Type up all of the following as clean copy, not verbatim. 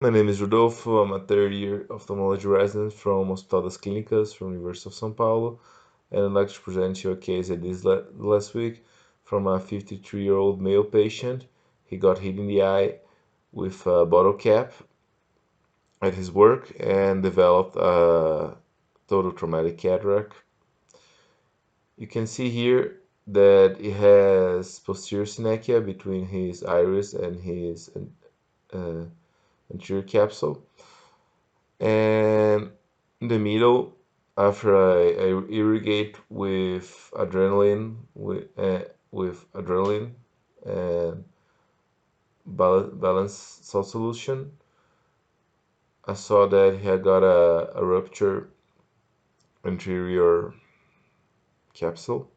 My name is Rodolfo. I'm a third year ophthalmology resident from Hospital das Clínicas from University of São Paulo, and I'd like to present you a case I did last week from a 53-year-old male patient. He got hit in the eye with a bottle cap at his work and developed a total traumatic cataract. You can see here that he has posterior synechia between his iris and his uh, anterior capsule. And in the middle, after I irrigate with adrenaline and balance salt solution, I saw that he had got a rupture anterior capsule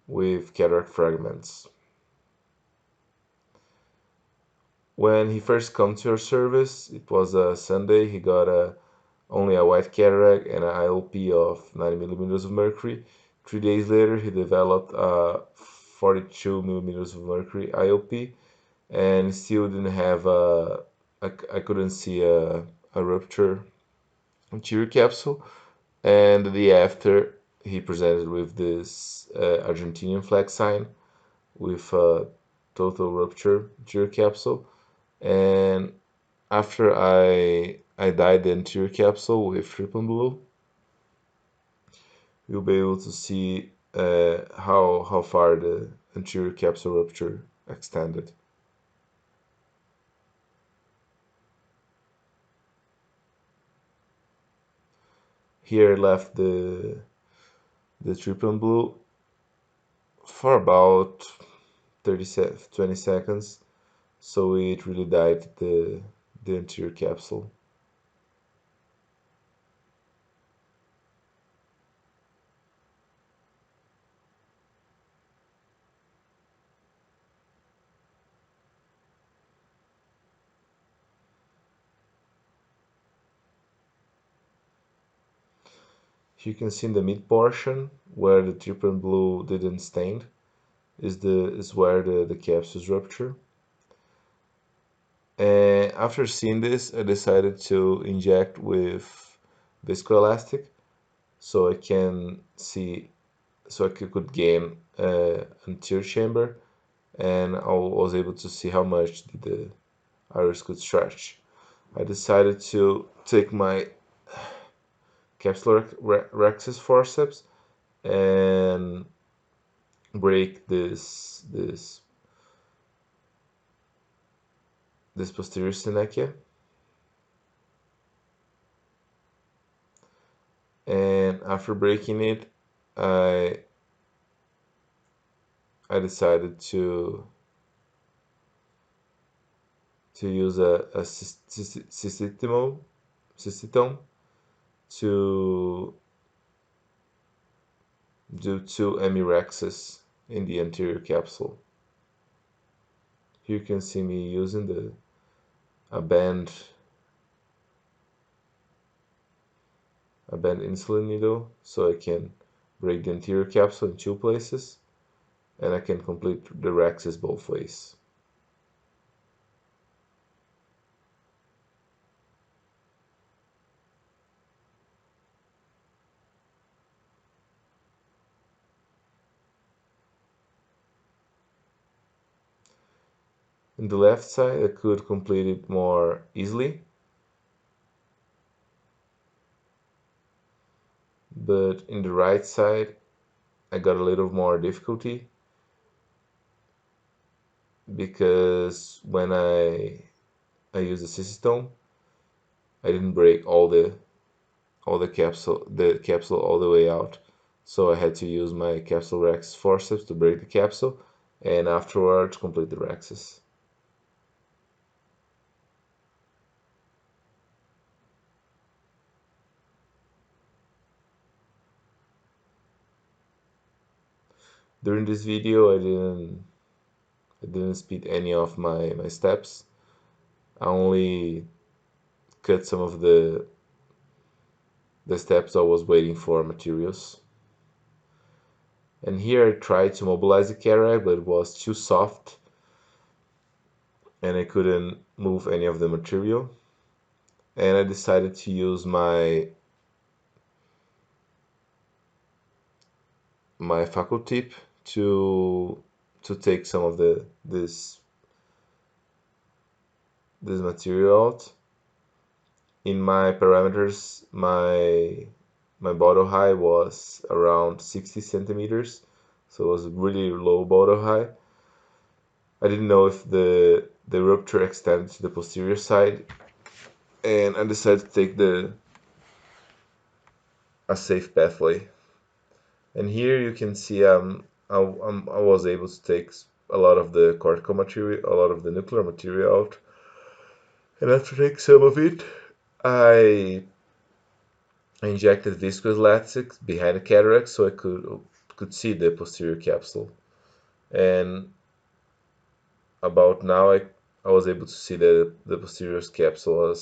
with cataract fragments. When he first come to our service, it was a Sunday. He got only a white cataract and an IOP of 90 millimeters of mercury. 3 days later, he developed a 42 millimeters of mercury IOP and still didn't have I couldn't see a rupture anterior capsule. And the day after, he presented with this Argentinian flag sign with a total rupture anterior capsule. And after I dyed the anterior capsule with triple blue, you'll be able to see how far the anterior capsule rupture extended. Here I left the triple blue for about 20 seconds, so it really dyed the anterior capsule. You can see in the mid portion where the triple blue didn't stain is where the capsules rupture. And after seeing this, I decided to inject with viscoelastic so I can see, so I could gain anterior chamber, and I was able to see how much the iris could stretch. I decided to take my capsular rhexis forceps and break this posterior synechia. And after breaking it, I I decided to use a cystitome to do two emirexes in the anterior capsule. Here you can see me using a band a band insulin needle so I can break the anterior capsule in two places, and I can complete the rexes both ways. In the left side, I could complete it more easily, but in the right side, I got a little more difficulty because when I used the cystitome, I didn't break all the capsule all the way out. So I had to use my capsule rex forceps to break the capsule and afterwards complete the rexes. During this video, I didn't speed any of my steps. I only cut some of the steps I was waiting for materials. And here I tried to mobilize the cataract, but it was too soft and I couldn't move any of the material, and I decided to use my facul tip to take some of this material out. In my parameters, my bottle height was around 60 centimeters, so it was a really low bottle height. I didn't know if the rupture extended to the posterior side, and I decided to take the a safe pathway. And here you can see I was able to take a lot of the cortical material, a lot of the nuclear material out. And after taking some of it, I injected viscoelastics behind the cataract so I could see the posterior capsule. And about now, I was able to see that the posterior capsule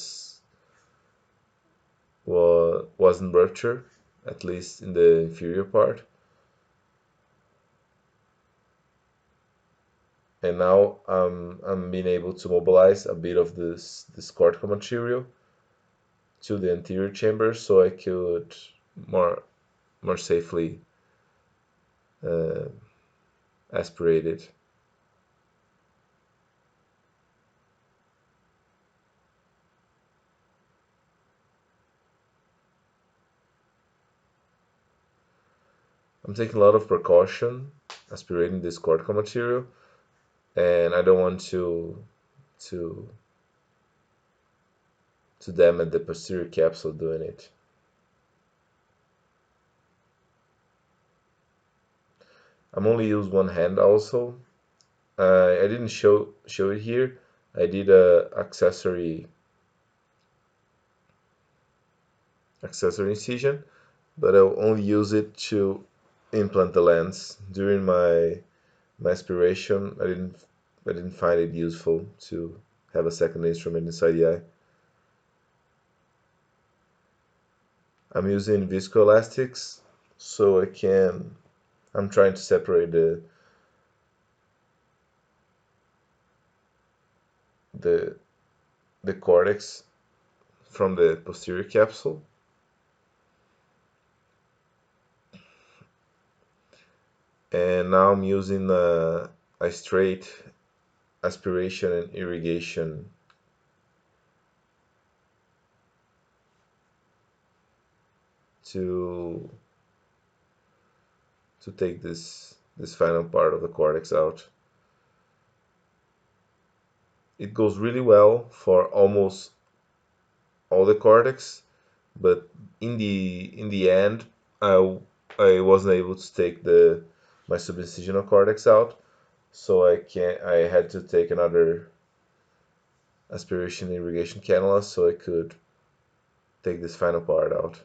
wasn't ruptured, at least in the inferior part. And now I'm being able to mobilize a bit of this cortical material to the anterior chamber so I could more more safely uh, aspirate it. I'm taking a lot of precaution aspirating this cortical material, and I don't want to to damage the posterior capsule doing it. I'm only use one hand also. I didn't show it here. I did a accessory incision, but I'll only use it to implant the lens. During my aspiration, I didn't find it useful to have a second instrument inside the eye. I'm using viscoelastics so I'm trying to separate the the cortex from the posterior capsule. And now I'm using a straight aspiration and irrigation to take this final part of the cortex out. It goes really well for almost all the cortex, but in the end, I I wasn't able to take the my subincisional cortex out, so I had to take another aspiration irrigation cannula so I could take this final part out.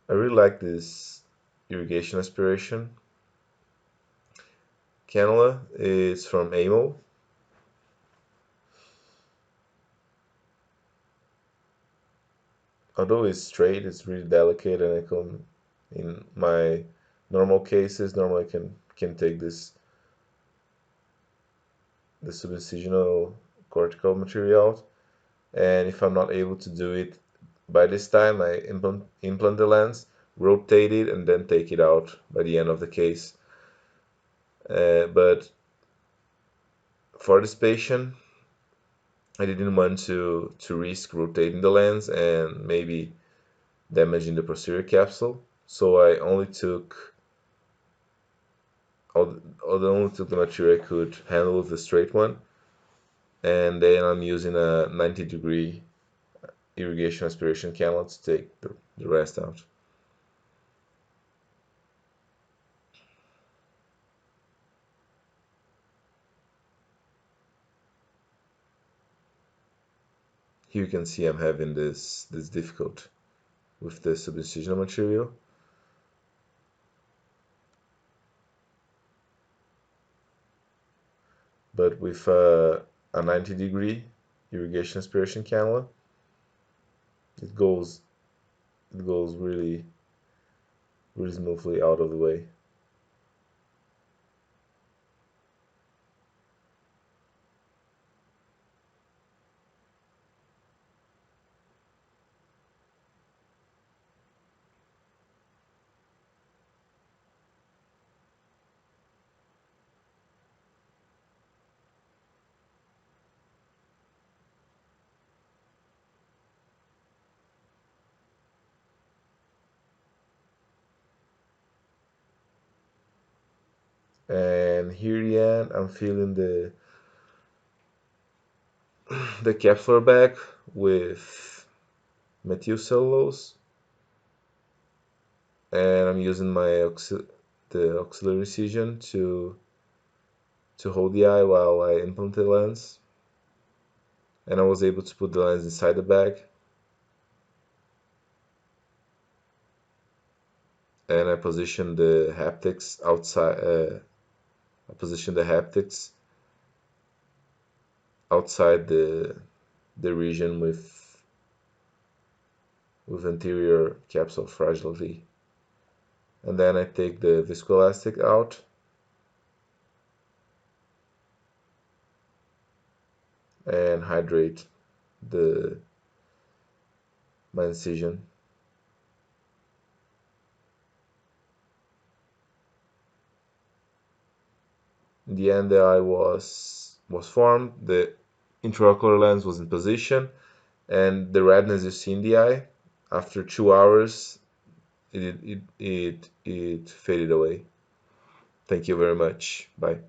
I really like this irrigation aspiration cannula. It's from Amo. Although it's straight, it's really delicate, and I can, in my normal cases, normally can take the subincisional cortical material out. And if I'm not able to do it by this time, I implant the lens, rotate it, and then take it out by the end of the case. But for this patient, I didn't want to risk rotating the lens and maybe damaging the posterior capsule, so I only took only took the material I could handle with the straight one, and then I'm using a 90-degree irrigation aspiration cannula to take the rest out. Here you can see I'm having this difficult with the subincisional material, but with a 90-degree irrigation aspiration cannula, it goes really smoothly out of the way. And here again, I'm filling the capsular bag with methyl cellulose, and I'm using the auxiliary incision to hold the eye while I implant the lens. And I was able to put the lens inside the bag, and I positioned the haptics outside. I positioned the haptics outside the region with anterior capsule fragility. And then I take the viscoelastic out and hydrate the my incision. In the end, the eye was formed, the intraocular lens was in position, and the redness you see in the eye after 2 hours, it faded away. Thank you very much. Bye.